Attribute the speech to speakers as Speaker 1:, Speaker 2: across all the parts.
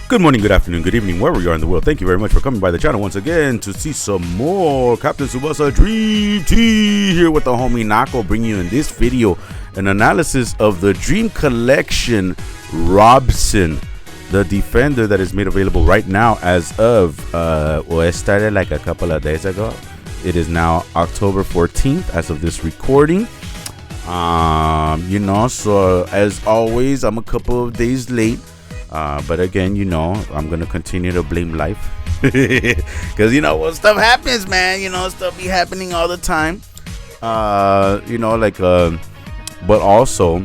Speaker 1: Good morning, good afternoon, good evening, wherever you are in the world. Thank you very much for coming by the channel once again to see some more Captain Tsubasa Dream Tea here with the homie Nako, bringing you in this video an analysis of the Dream Collection Robson, the defender that is made available right now as of, it started like a couple of days ago. It is now October 14th as of this recording. So as always, I'm a couple of days late. But again, I'm gonna continue to blame life because stuff happens, man. Stuff be happening all the time. But also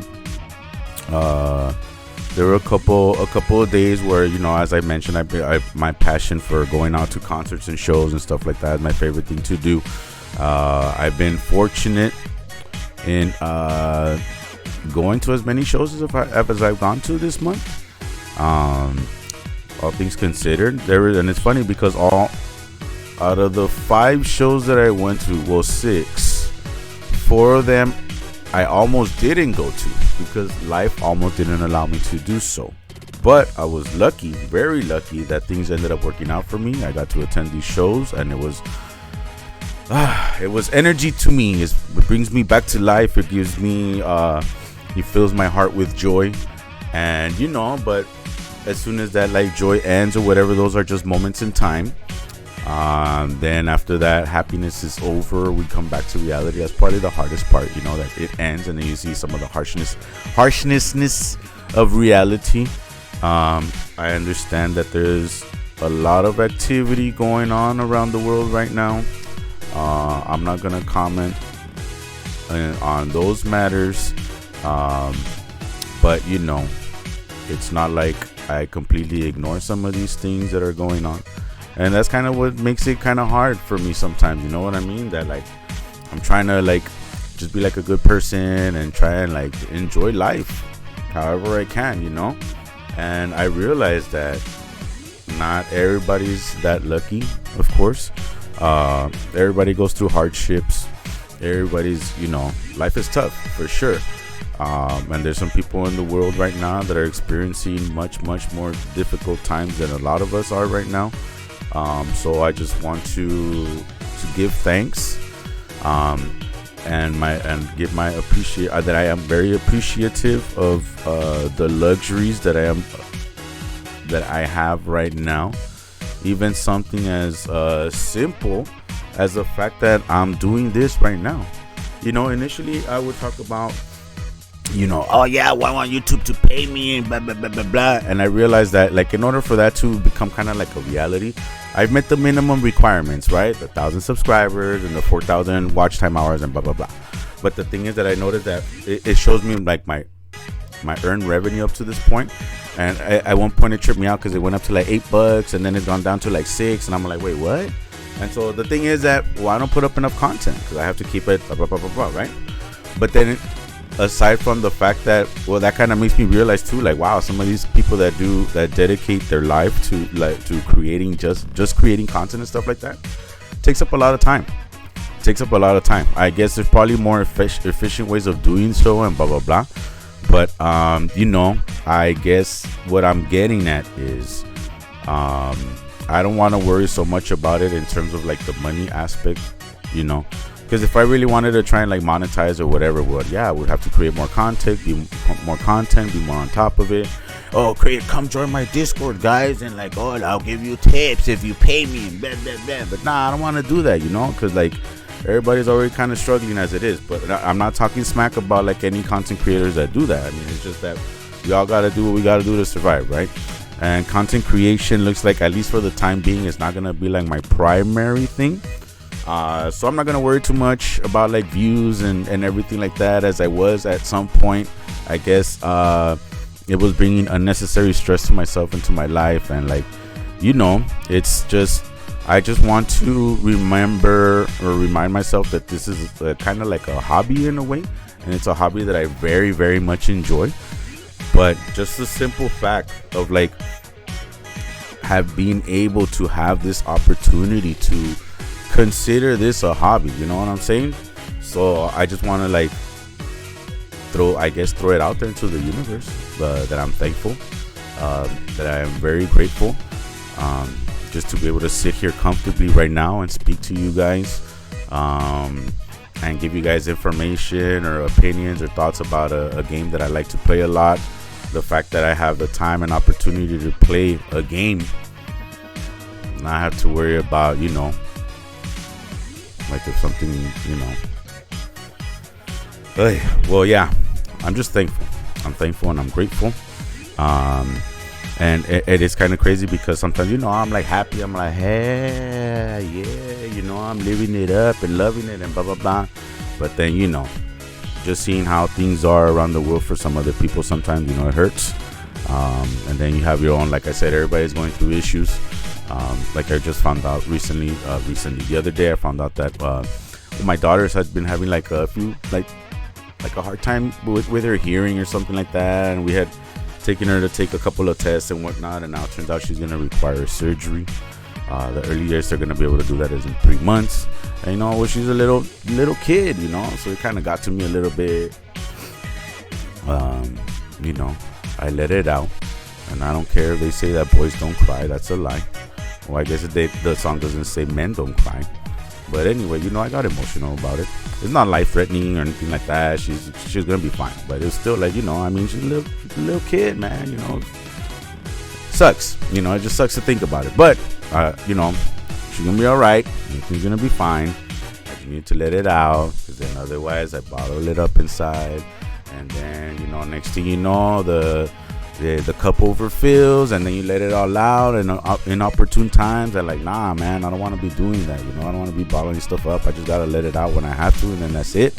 Speaker 1: there were a couple of days where, as I mentioned, I my passion for going out to concerts and shows and stuff like that is my favorite thing to do. I've been fortunate in going to as many shows as I've gone to this month. All things considered, and it's funny because out of the 5 shows that I went to, 6, 4 of them I almost didn't go to because life almost didn't allow me to do so. But I was lucky, very lucky, that things ended up working out for me. I got to attend these shows, and it was energy to me. It brings me back to life. It gives me, it fills my heart with joy. And but as soon as that joy ends or whatever, those are just moments in time. Then after that, happiness is over. We come back to reality. That's probably the hardest part, that it ends, and then you see some of the harshness of reality. I understand that there's a lot of activity going on around the world right now. I'm not gonna comment on those matters, but it's not like I completely ignore some of these things that are going on, and that's kind of what makes it kind of hard for me sometimes. You know what I mean? That I'm trying to just be a good person and try and enjoy life however I can, and I realize that not everybody's that lucky. Of course, everybody goes through hardships. Everybody's, life is tough for sure. And there's some people in the world right now that are experiencing much more difficult times than a lot of us are right now. So I just want to give thanks, and give my that I am very appreciative of the luxuries that I have right now. Even something as simple as the fact that I'm doing this right now. Initially I would talk about, oh yeah, well, I want YouTube to pay me and blah blah blah blah blah. And I realized that in order for that to become kind of a reality, I've met the minimum requirements, right? The 1,000 subscribers and the 4,000 watch time hours and blah blah blah. But the thing is that I noticed that it shows me my earned revenue up to this point. And at one point it tripped me out because it went up to $8, and then it's gone down to $6, and I'm like, wait, what? And so the thing is that, I don't put up enough content because I have to keep it blah, blah, blah, blah, right? But then aside from the fact that, that kind of makes me realize too, wow, some of these people that dedicate their life to creating just creating content and stuff like that takes up a lot of time. I guess there's probably more efficient ways of doing so and blah blah blah. But I guess what I'm getting at is, I don't want to worry so much about it in terms of the money aspect, because if I really wanted to try and monetize or whatever, I would have to create more content, be more on top of it. Come join my Discord, guys, and I'll give you tips if you pay me and blah blah blah. But I don't want to do that, because everybody's already kind of struggling as it is. But I'm not talking smack about any content creators that do that. I mean, it's just that we all gotta do what we gotta do to survive, right? And content creation looks like, at least for the time being, it's not gonna be my primary thing. So I'm not gonna worry too much about views and everything like that, as I was at some point. I guess it was bringing unnecessary stress to myself and to my life, and it's just, I just want to remind myself that this is kind of a hobby in a way, and it's a hobby that I very, very much enjoy. But just the simple fact of have been able to have this opportunity to consider this a hobby, you know what I'm saying? So I just want to throw it out there into the universe, that I'm thankful that I am very grateful just to be able to sit here comfortably right now and speak to you guys, and give you guys information or opinions or thoughts about a game that I like to play a lot. The fact that I have the time and opportunity to play a game, not have to worry about, like if something, well, yeah, I'm just thankful. I'm thankful and I'm grateful. And it is kind of crazy because sometimes, I'm like happy. I'm like, hey, yeah, I'm living it up and loving it and blah, blah, blah. But then, just seeing how things are around the world for some other people, sometimes, it hurts. And then you have your own, like I said, everybody's going through issues. Like I just found out recently, the other day, I found out that my daughters had been having like a few, like a hard time with her hearing or something like that. And we had taken her to take a couple of tests and whatnot. And now it turns out she's going to require surgery. The earliest they're going to be able to do that is in 3 months. And, well, she's a little kid, so it kind of got to me a little bit. I let it out. And I don't care if they say that boys don't cry. That's a lie. Well, I guess the song doesn't say men don't cry. But anyway, I got emotional about it. It's not life-threatening or anything like that. She's going to be fine. But it's still like, she's a little kid, man, Sucks. It just sucks to think about it. But, she's going to be all right. Everything's going to be fine. I just need to let it out. Because then otherwise I bottle it up inside. And then, next thing you know, the cup overfills, and then you let it all out. And in opportune times, I'm like, nah, man, I don't want to be doing that. I don't want to be bottling stuff up. I just got to let it out when I have to, and then that's it.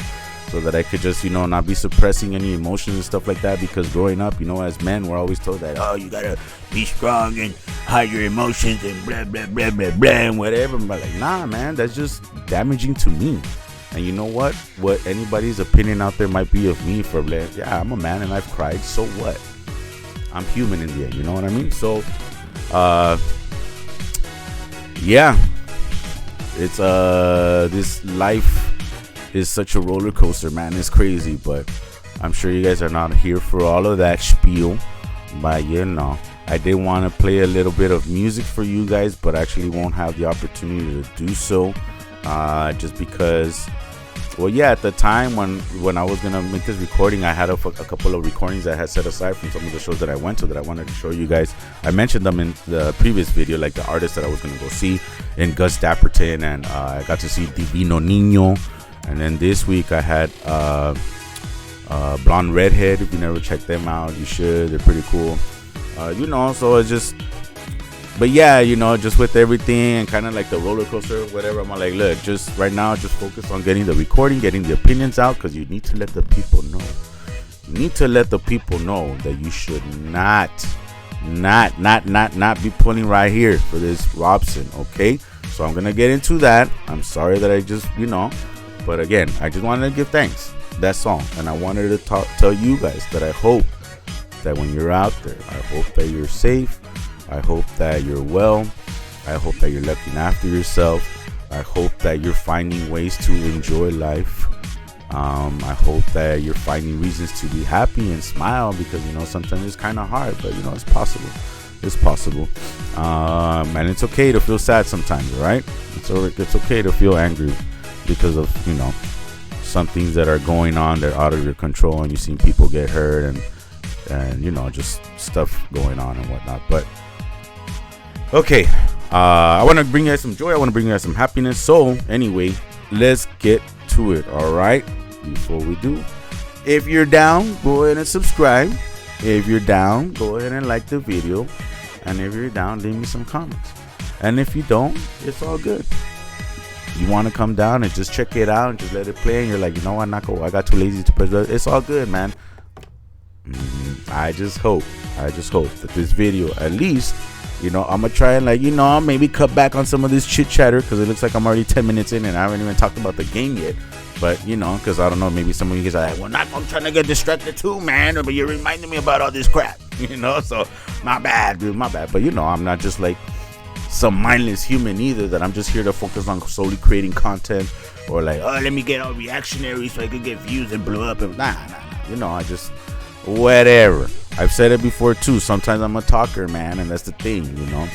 Speaker 1: So that I could just, not be suppressing any emotions and stuff like that. Because growing up, as men, we're always told that, oh, you got to be strong and hide your emotions and blah, blah, blah, blah, blah, and whatever. But like, nah, man, that's just damaging to me. And you know what? What anybody's opinion out there might be of me for, yeah, I'm a man and I've cried. So what? I'm human in the end. You know what I mean? So, yeah. It's, this life is such a roller coaster, man. It's crazy, but I'm sure you guys are not here for all of that spiel. But I did want to play a little bit of music for you guys, but actually won't have the opportunity to do so, just because, well, yeah, at the time when I was gonna make this recording, I had a couple of recordings that I had set aside from some of the shows that I went to that I wanted to show you guys. I mentioned them in the previous video, like the artists that I was gonna go see in Gus Dapperton, and I got to see Divino Niño. And then this week I had Blonde Redhead. If you never checked them out, you should. They're pretty cool. So it's just, but yeah, just with everything and kind of like the roller coaster or whatever, I'm like, look, just right now, just focus on getting the recording, getting the opinions out, because you need to let the people know. You need to let the people know that you should not be pulling right here for this Robson, okay? So I'm going to get into that. I'm sorry that I just, but again, I just wanted to give thanks. That's all. And I wanted to tell you guys that I hope that when you're out there, I hope that you're safe. I hope that you're well. I hope that you're looking after yourself. I hope that you're finding ways to enjoy life. I hope that you're finding reasons to be happy and smile, because, sometimes it's kind of hard, but, it's possible. It's possible. And it's okay to feel sad sometimes, right? It's okay to feel angry because of, some things that are going on that are out of your control, and you've seen people get hurt and just stuff going on and whatnot. But okay, I want to bring you guys some joy. I want to bring you guys some happiness. So anyway, let's get to it. All right. Before we do, if you're down, go ahead and subscribe. If you're down, go ahead and like the video. And if you're down, leave me some comments. And if you don't, it's all good. You want to come down and just check it out and just let it play, and you're like, I'm not going. I got too lazy to press. It's all good, man. I just hope that this video, at least, I'm gonna try and maybe cut back on some of this chit chatter, because it looks like I'm already 10 minutes in and I haven't even talked about the game yet. But because I don't know, maybe some of you guys are like, well, I'm trying to get distracted too, man. But you're reminding me about all this crap, So my bad, dude, my bad. But I'm not just like some mindless human either, that I'm just here to focus on solely creating content, or like, oh, let me get all reactionary so I could get views and blow up. And nah. whatever. I've said it before too. Sometimes I'm a talker, man, and that's the thing, you know.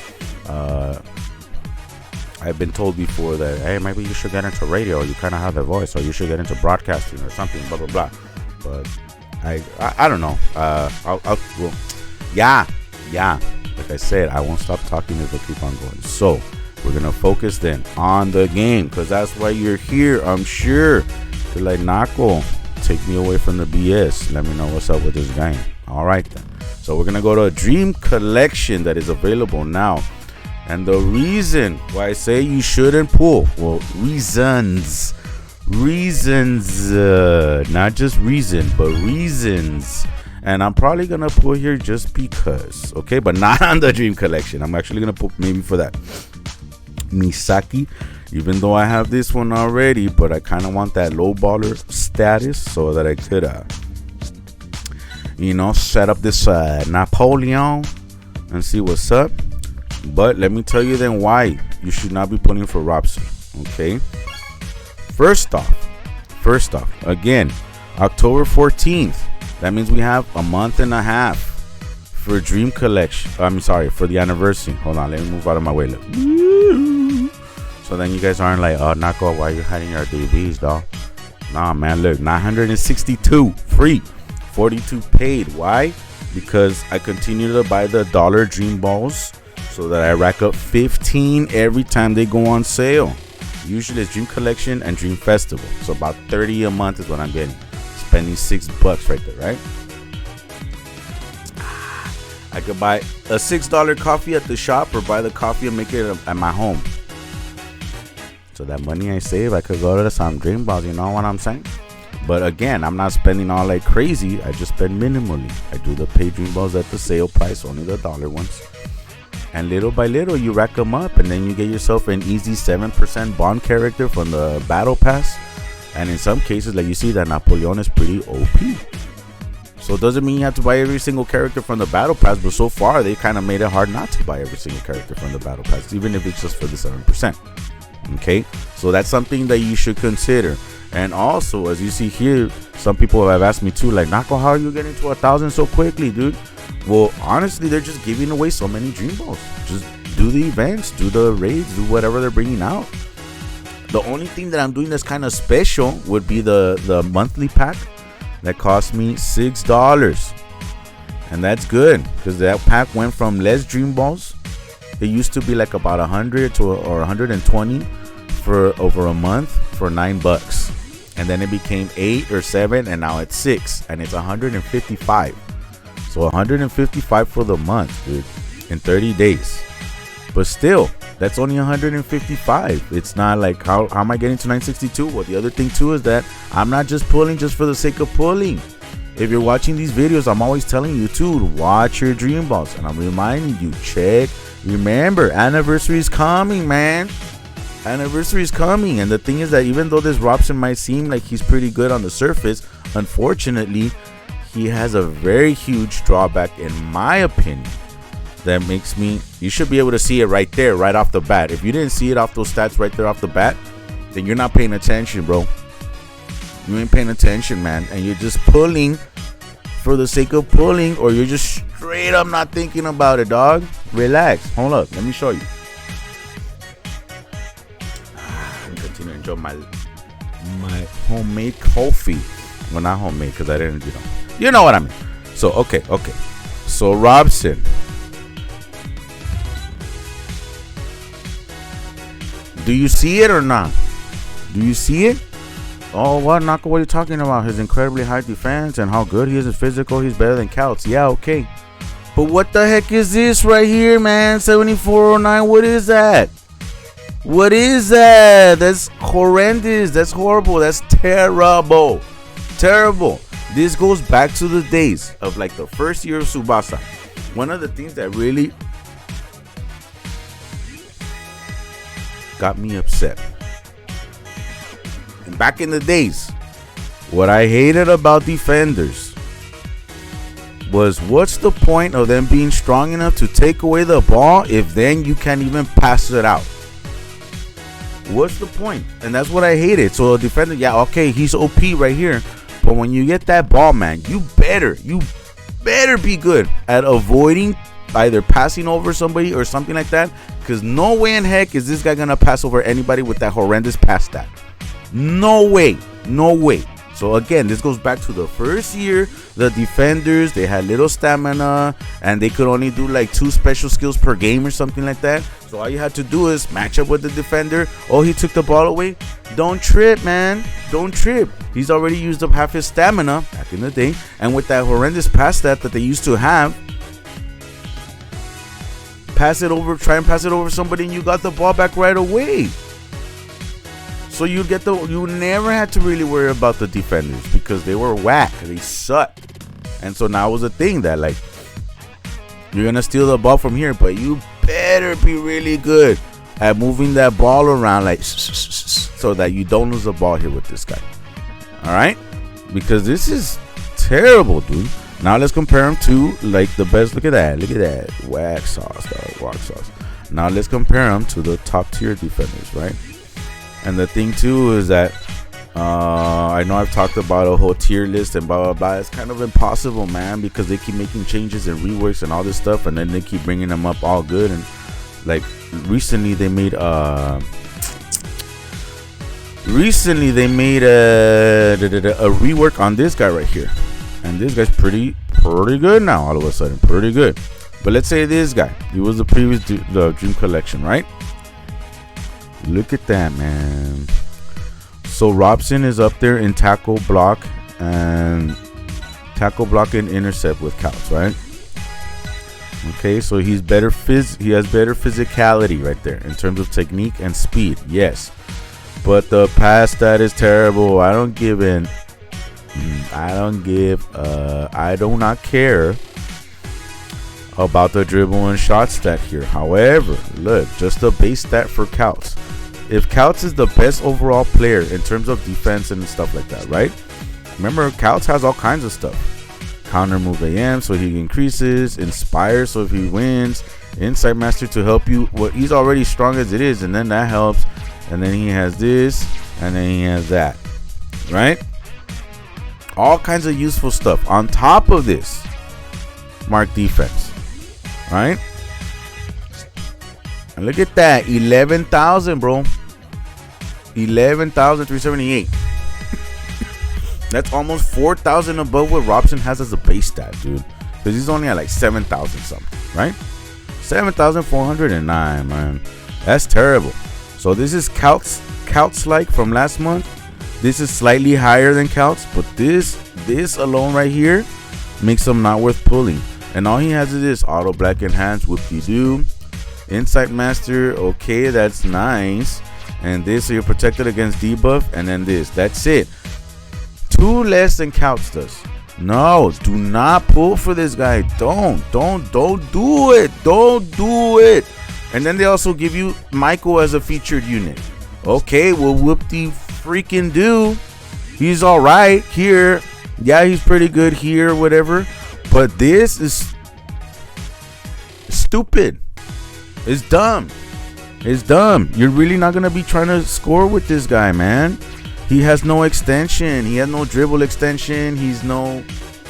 Speaker 1: I've been told before that, hey, maybe you should get into radio. You kind of have the voice, or you should get into broadcasting or something, blah blah blah. But I don't know. Well, yeah. Like I said, I won't stop talking if I keep on going. So we're gonna focus then on the game, because that's why you're here. I'm sure you're like, Nako, take me away from the BS. Let me know what's up with this game. All right then. So we're gonna go to a dream collection that is available now. And the reason why I say you shouldn't pull, well, reasons, not just reason, but reasons. And I'm probably going to pull here just because, okay? But not on the dream collection. I'm actually going to pull maybe for that Misaki, even though I have this one already, but I kind of want that low baller status so that I could, set up this Napoleon and see what's up. But let me tell you then why you should not be pulling for Robson, okay? First off, again, October 14th. That means we have a month and a half for Dream Collection. For the anniversary. Hold on, let me move out of my way. Look. So then you guys aren't like, oh, Nako, why are you hiding your DBs, dog? Nah, man, look, 962 free, 42 paid. Why? Because I continue to buy the dollar Dream Balls, so that I rack up 15 every time they go on sale. Usually it's Dream Collection and Dream Festival. So about 30 a month is what I'm getting. Spending $6 right there, right? I could buy a $6 coffee at the shop, or buy the coffee and make it at my home. So that money I save, I could go to some Dream Balls, you know what I'm saying? But again, I'm not spending all like crazy. I just spend minimally. I do the paid Dream Balls at the sale price, only the dollar ones. And little by little, you rack them up, and then you get yourself an easy 7% bond character from the battle pass. And in some cases, like you see, that Napoleon is pretty OP. So it doesn't mean you have to buy every single character from the battle pass, but so far they kind of made it hard not to buy every single character from the battle pass, even if it's just for the 7%. Okay, so that's something that you should consider. And also, as you see here, some people have asked me too, like, Nako, how are you getting to 1,000 so quickly, dude? Well, honestly, they're just giving away so many Dream Balls. Just do the events, do the raids, do whatever they're bringing out. The only thing that I'm doing that's kind of special would be the monthly pack that cost me $6. And that's good, because that pack went from less Dream Balls. It used to be like about 100 or 120 for over a month for $9. And then it became 8 or 7, and now it's 6, and it's 155. So 155 for the month, dude, in 30 days. But still, that's only 155. It's not like, how am I getting to 962? Well, the other thing too is that I'm not just pulling just for the sake of pulling. If you're watching these videos, I'm always telling you to watch your Dream Balls, and I'm reminding you, check. Remember, anniversary is coming, man. Anniversary is coming. And the thing is that even though this Robson might seem like he's pretty good on the surface, unfortunately, he has a very huge drawback, in my opinion, that makes me, you should be able to see it right there, right off the bat. If you didn't see it off those stats right there off the bat, then you're not paying attention, bro. You ain't paying attention, man. And you're just pulling for the sake of pulling, or you're just straight up not thinking about it, dog. Relax. Hold up. Let me show you. I'm continuing to enjoy my homemade coffee. Well, not homemade, because I didn't, you know what I mean. So, okay. So, Robson. Do you see it or not? Do you see it? Oh, what, Nako, what are you talking about? His incredibly high defense and how good he is in physical. He's better than Couts. Yeah, okay. But what the heck is this right here, man? 7409. What is that? What is that? That's horrendous. That's horrible. That's terrible. Terrible. This goes back to the days of like the first year of Tsubasa. One of the things that really got me upset. And back in the days, what I hated about defenders was, what's the point of them being strong enough to take away the ball if then you can't even pass it out? What's the point? And that's what I hated. So a defender, yeah, okay, he's OP right here. But when you get that ball, man, you better better be good at avoiding either passing over somebody or something like that, because no way in heck is this guy gonna pass over anybody with that horrendous pass stat. No way. So again, this goes back to the first year. The defenders, they had little stamina and they could only do like 2 special skills per game or something like that. So all you had to do is match up with the defender. Oh, he took the ball away. Don't trip, man. Don't trip. He's already used up half his stamina back in the day. And with that horrendous pass stat that they used to have, try and pass it over somebody and you got the ball back right away. So you never had to really worry about the defenders because they were whack. They sucked. And so now was the thing that like you're gonna steal the ball from here, but you better be really good at moving that ball around like so that you don't lose the ball here with this guy. All right, because this is terrible, dude. Now let's compare him to like the best. Look at that, wax sauce, dog, wax sauce. Now let's compare him to the top tier defenders, right? And the thing too is that I know I've talked about a whole tier list and blah blah blah. It's kind of impossible, man, because they keep making changes and reworks and all this stuff, and then they keep bringing them up all good. And like recently they made a rework on this guy right here, and this guy's pretty good now. All of a sudden, pretty good. But let's say this guy, he was the previous the Dream Collection, right? Look at that, man. So Robson is up there in tackle, block, and intercept with counts, right? Okay, so he has better physicality right there in terms of technique and speed. Yes, but the pass stat is terrible. I do not care about the dribble and shot stat here. However, look, just the base stat for Couts. If Couts is the best overall player in terms of defense and stuff like that, right? Remember, Couts has all kinds of stuff. Counter move AM, so he increases. Inspire, so if he wins. Insight Master to help you. Well, he's already strong as it is, and then that helps. And then he has this, and then he has that, right? All kinds of useful stuff. On top of this, mark defense, right? And look at that, 11,000, bro. 11,378. That's almost 4,000 above what Robson has as a base stat, dude. Because he's only at like 7,000 something, right? 7,409, man. That's terrible. So this is Couts like from last month. This is slightly higher than Couts, but this alone right here makes him not worth pulling. And all he has is this auto black enhance, whoop-de-doo. Insight Master, okay, that's nice. And this, so you're protected against debuff. And then this, that's it. 2 less than Couch does. No, do not pull for this guy. Don't do it. Don't do it. And then they also give you Michael as a featured unit. Okay, well, whoop-de-freaking-do. He's all right here. Yeah, he's pretty good here, whatever. But this is stupid. It's dumb. It's dumb. You're really not going to be trying to score with this guy, man. He has no extension. He has no dribble extension. He's no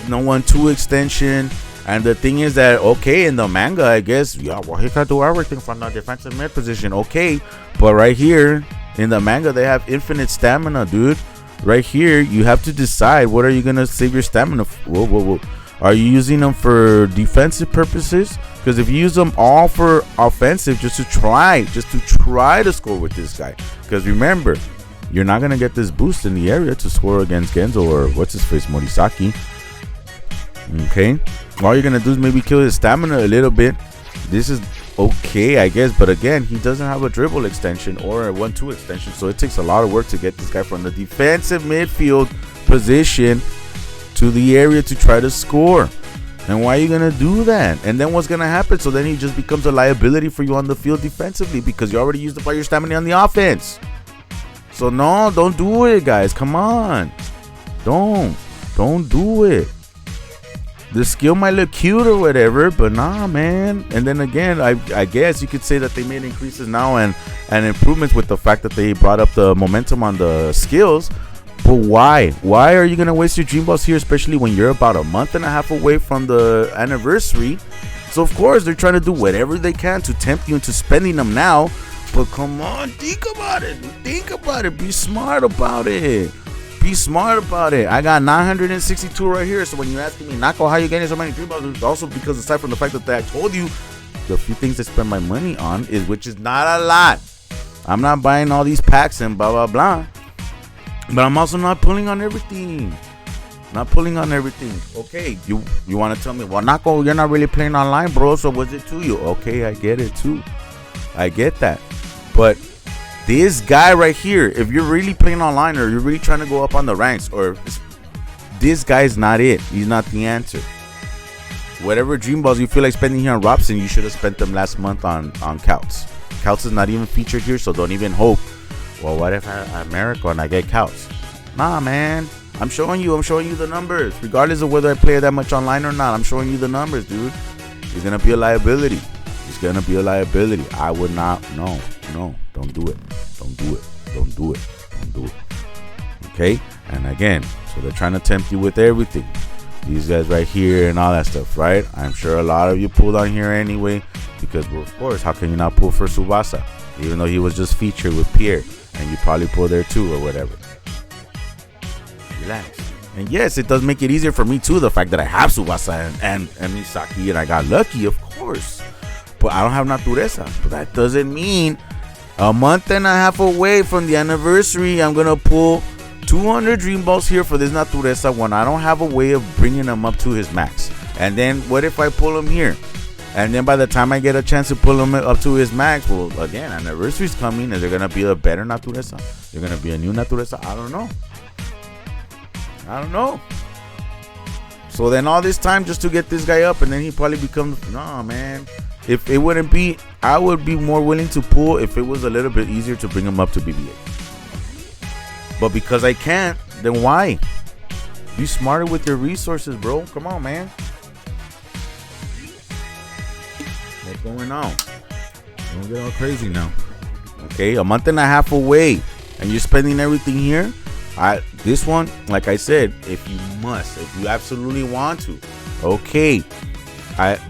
Speaker 1: 1-2 extension. And the thing is that, okay, in the manga, I guess, yeah, well, he can do everything from the defensive mid position. Okay, but right here in the manga, they have infinite stamina, dude. Right here, you have to decide what are you going to save your stamina for. Whoa. Are you using them for defensive purposes? Because if you use them all for offensive, just to try to score with this guy. Because remember, you're not going to get this boost in the area to score against Genzo or what's-his-face, Morisaki. Okay? All you're going to do is maybe kill his stamina a little bit. This is okay, I guess. But again, he doesn't have a dribble extension or a 1-2 extension. So it takes a lot of work to get this guy from the defensive midfield position to the area to try to score. And why are you going to do that? And then what's going to happen? So then he just becomes a liability for you on the field defensively because you already used up all your stamina on the offense. So no, don't do it, guys. Come on. Don't do it. The skill might look cute or whatever, but nah, man. And then again, I guess you could say that they made increases now and improvements with the fact that they brought up the momentum on the skills. But why? Why are you gonna waste your dream balls here, especially when you're about a month and a half away from the anniversary? So of course they're trying to do whatever they can to tempt you into spending them now. But come on, think about it. Think about it. Be smart about it. Be smart about it. I got 962 right here. So when you ask me, Nako, how you getting so many dream balls? It's also because aside from the fact that I told you the few things I spend my money on is, which is not a lot. I'm not buying all these packs and blah blah blah. But I'm also not pulling on everything. Not pulling on everything. Okay, you want to tell me, well, Nako, you're not really playing online, bro. So what's it to you? Okay, I get it too. I get that. But this guy right here, if you're really playing online or you're really trying to go up on the ranks, or this guy's not it. He's not the answer. Whatever dream balls you feel like spending here on Robson, you should have spent them last month on Couts. Couts is not even featured here, so don't even hope. Well, what if I'm America and I get Couts? Nah, man. I'm showing you the numbers. Regardless of whether I play that much online or not, I'm showing you the numbers, dude. He's gonna be a liability. He's gonna be a liability. I would not. No, don't do it. Don't do it. Don't do it. Don't do it. Okay? And again, so they're trying to tempt you with everything. These guys right here and all that stuff, right? I'm sure a lot of you pulled on here anyway, because, well, of course, how can you not pull for Tsubasa? Even though he was just featured with Pierre, and you probably pull there too or whatever. Relax. And yes, it does make it easier for me too, the fact that I have Tsubasa and Misaki, and I got lucky, of course. But I don't have Natureza. But that doesn't mean a month and a half away from the anniversary, I'm gonna pull 200 dream balls here for this Natureza when I don't have a way of bringing him up to his max. And then what if I pull him here? And then by the time I get a chance to pull him up to his max, well, again, anniversary's coming. Is there gonna be a better Natureza? They're gonna be a new Natureza? I don't know. So then all this time just to get this guy up, and then he probably becomes, nah, man. If it wouldn't be, I would be more willing to pull if it was a little bit easier to bring him up to BB-8. But because I can't, then why? Be smarter with your resources, bro. Come on, man. What's going on? Don't get all crazy now. Okay, a month and a half away, and you're spending everything here. This one, like I said, if you absolutely want to, okay.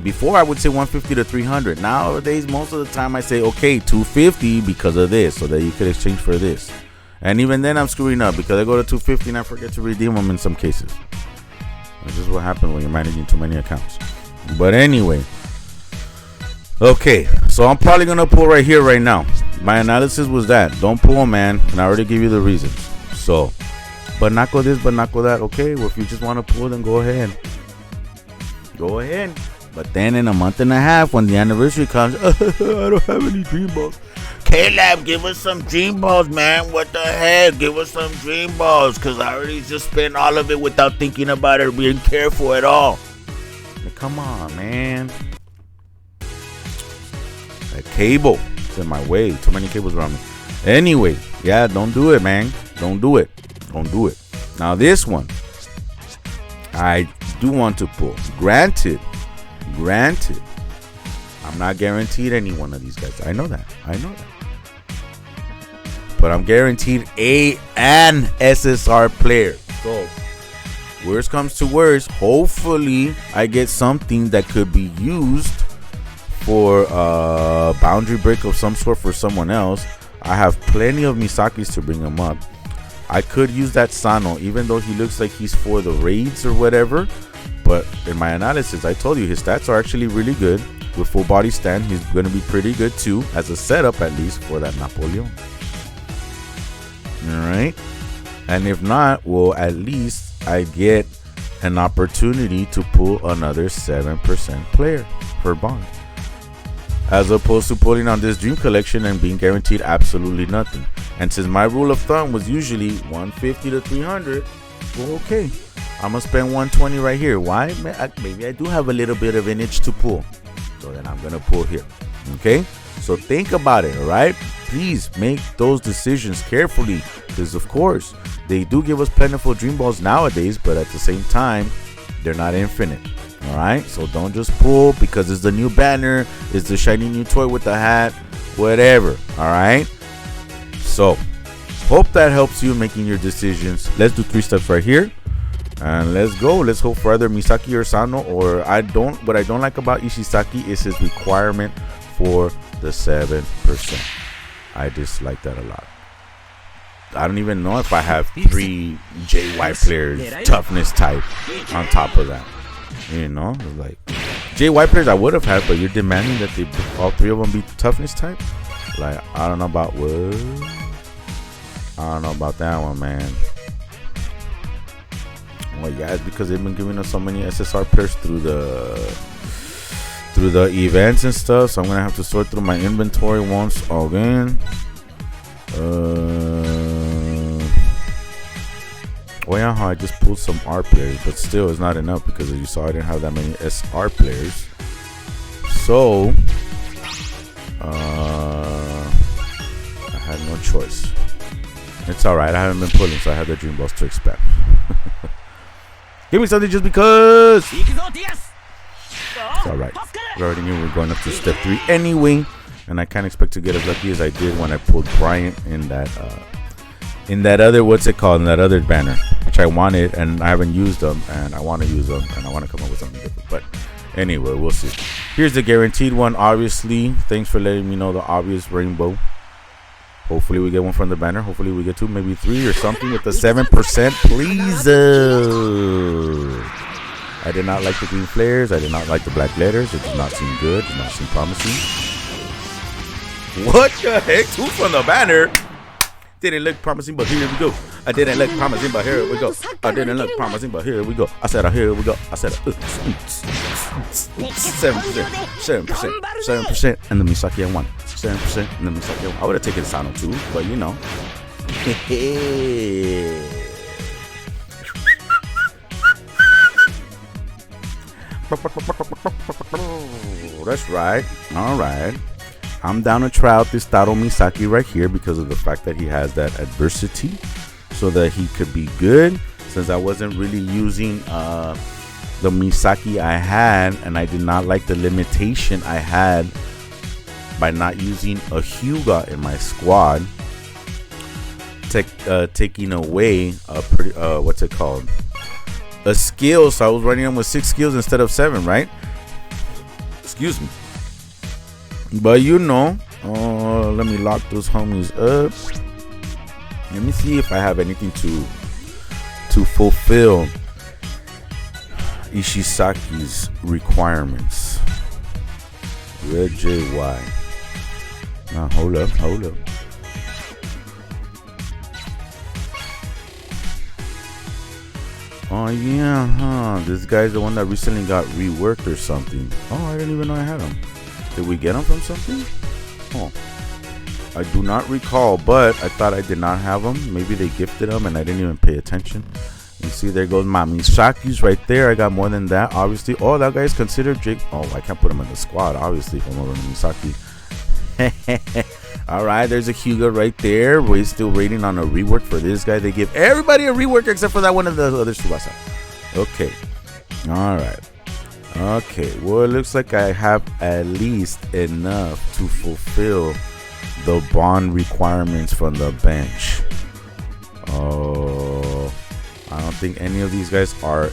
Speaker 1: Before I would say 150 to 300. Nowadays, most of the time I say, okay, 250 because of this, so that you could exchange for this. And even then I'm screwing up because I go to 250 and I forget to redeem them in some cases. That's just what happens when you're managing too many accounts. But anyway, okay, so I'm probably gonna pull right here right now. My analysis was that don't pull, man, and I already gave you the reasons. So, but not go this, but not go that. Okay, well, if you just want to pull, then go ahead. But then in a month and a half, when the anniversary comes, I don't have any dream balls. Caleb, give us some dream balls, man. What the heck? Give us some dream balls, because I already just spent all of it without thinking about it or being careful at all. Now, come on, man. That cable is in my way. Too many cables around me. Anyway, yeah, don't do it, man. Don't do it. Now, this one, I do want to pull. Granted, I'm not guaranteed any one of these guys. I know that. But I'm guaranteed an SSR player. So, worst comes to worst, hopefully I get something that could be used for a boundary break of some sort for someone else. I have plenty of Misakis to bring him up. I could use that Sano, even though he looks like he's for the raids or whatever. But in my analysis, I told you his stats are actually really good. With full body stand, he's going to be pretty good too, as a setup at least for that Napoleon. Alright. And if not, well, at least I get an opportunity to pull another 7% player per bond, as opposed to pulling on this dream collection and being guaranteed absolutely nothing. And since my rule of thumb was usually 150 to 300, well, okay, I'm gonna spend 120 right here. Why? Maybe I do have a little bit of an itch to pull, so then I'm gonna pull here. Okay, so think about it. All right, please make those decisions carefully, because of course they do give us plentiful dream balls nowadays, but at the same time they're not infinite. All right, so don't just pull because it's the new banner, it's the shiny new toy with the hat, whatever. All right, so Hope that helps you making your decisions. Let's do 3 steps right here. And let's go. Let's hope for either Misaki or Sano. Or what I don't like about Ishisaki is his requirement for the 7%. I dislike that a lot. I don't even know if I have 3 JY players toughness type on top of that. You know, like JY players I would have had, but you're demanding that all 3 of them be toughness type. Like, I don't know about what. I don't know about that one, man. Well, yeah, it's because they've been giving us so many SSR players through the events and stuff. So I'm gonna have to sort through my inventory once again. Well, yeah, I just pulled some R players, but still, it's not enough because as you saw, I didn't have that many SR players. So I had no choice. It's alright, I haven't been pulling, so I have the dream balls to expand. Give me something just because. It's alright. We already knew we were going up to step 3 anyway, and I can't expect to get as lucky as I did when I pulled Bryant in that other, what's it called, in that other banner, which I wanted and I haven't used them, and I want to use them, and I want to come up with something different. But anyway, we'll see. Here's the guaranteed one, obviously. Thanks for letting me know the obvious rainbow. Hopefully we get one from the banner. Hopefully we get 2, maybe 3 or something with the 7%, please. I did not like the green flares. I did not like the black letters. It did not seem good. It did not seem promising. What the heck? 2 from the banner? Didn't look promising, but here we go. I didn't look promising, but here we go. I didn't look promising, but here we go. I said, here we go. I said, 7%, and the Misaki I won. 7%, and the Misaki I won. I would have taken Sano too, but you know. That's right. All right. I'm down to try out this Taro Misaki right here because of the fact that he has that adversity, so that he could be good. Since I wasn't really using the Misaki I had, and I did not like the limitation I had by not using a Hyuga in my squad, taking away a what's it called, a skill. So I was running him with 6 skills instead of 7, right? Excuse me. But you know, let me lock those homies up. Let me see if I have anything to fulfill Ishisaki's requirements. Red JY. Now hold up. Oh yeah, huh? This guy's the one that recently got reworked or something. Oh, I didn't even know I had him. Did we get him from something? Oh, I do not recall, but I thought I did not have him. Maybe they gifted him and I didn't even pay attention. You see, there goes my Misaki's right there. I got more than that, obviously. Oh, that guy is considered Jake. Oh, I can't put him in the squad, obviously, if I'm over Misaki. All right, there's a Hyuga right there. We're still waiting on a rework for this guy. They give everybody a rework except for that one of the other Tsubasa. Okay. All right. Okay, well, it looks like I have at least enough to fulfill the bond requirements from the bench. Oh, I don't think any of these guys are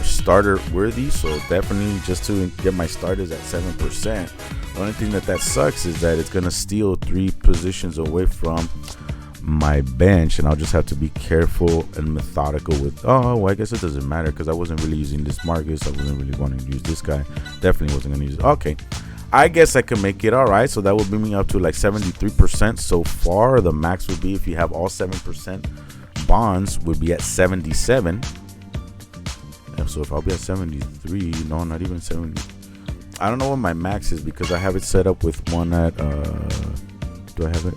Speaker 1: starter worthy, so definitely just to get my starters at 7%. The only thing that sucks is that it's gonna steal 3 positions away from my bench, and I'll just have to be careful and methodical with. Oh, well, I guess it doesn't matter because I wasn't really using this Marcus. I wasn't really wanting to use this guy. Definitely wasn't gonna use it. Okay, I guess I can make it. All right, so that would bring me up to like 73% so far. The max would be, if you have all 7% bonds, would be at 77. Yeah, so if I'll be at 73, no, not even 70. I don't know what my max is because I have it set up with one at do I have it?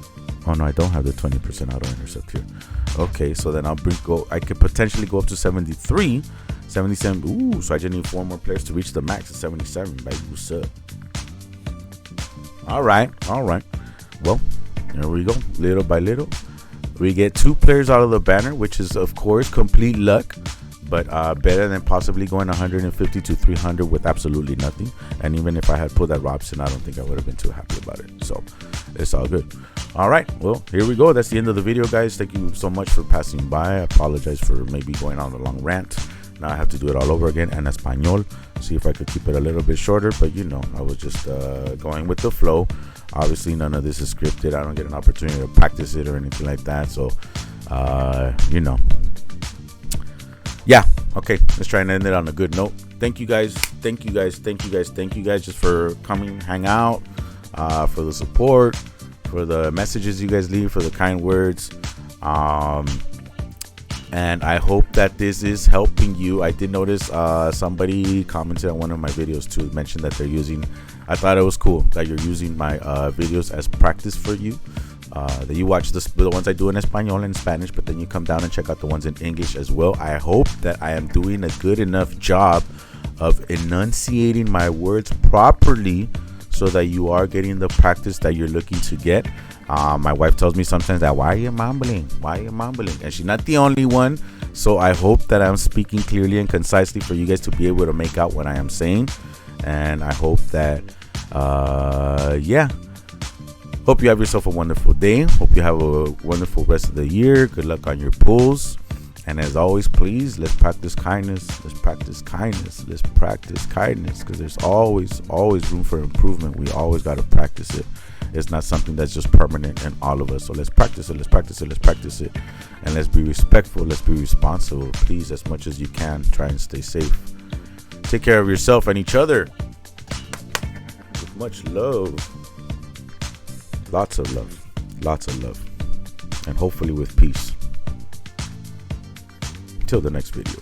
Speaker 1: Oh no, I don't have the 20% auto intercept here. Okay, so then I could potentially go up to 73, 77. Ooh, so I just need 4 more players to reach the max of 77. Baby, what's up? All right. Well, there we go. Little by little, we get 2 players out of the banner, which is of course complete luck, but better than possibly going 150 to 300 with absolutely nothing. And even if I had pulled that Robson, I don't think I would have been too happy about it. So it's all good. All right, well, here we go. That's the end of the video, guys. Thank you so much for passing by. I apologize for maybe going on a long rant. Now I have to do it all over again en español. See if I could keep it a little bit shorter, but you know, I was just going with the flow. Obviously, none of this is scripted. I don't get an opportunity to practice it or anything like that. So, you know, yeah. Okay, let's try and end it on a good note. Thank you guys. Thank you guys. Thank you guys. Thank you guys just for coming, hang out, for the support, for the messages you guys leave, for the kind words. And I hope that this is helping you. I did notice somebody commented on one of my videos too, mentioned that they're using, I thought it was cool that you're using my videos as practice for you. That you watch the ones I do in Espanol and Spanish, but then you come down and check out the ones in English as well. I hope that I am doing a good enough job of enunciating my words properly so that you are getting the practice that you're looking to get. My wife tells me sometimes that, why are you mumbling? Why are you mumbling? And she's not the only one. So I hope that I'm speaking clearly and concisely for you guys to be able to make out what I am saying. And I hope that, yeah. Hope you have yourself a wonderful day. Hope you have a wonderful rest of the year. Good luck on your pulls. And as always, please, let's practice kindness. Let's practice kindness. Let's practice kindness, because there's always room for improvement. We always got to practice it. It's not something that's just permanent in all of us. So let's practice it. Let's practice it. Let's practice it. And let's be respectful. Let's be responsible. Please, as much as you can, try and stay safe. Take care of yourself and each other. With much love. Lots of love. Lots of love. And hopefully with peace. Till the next video.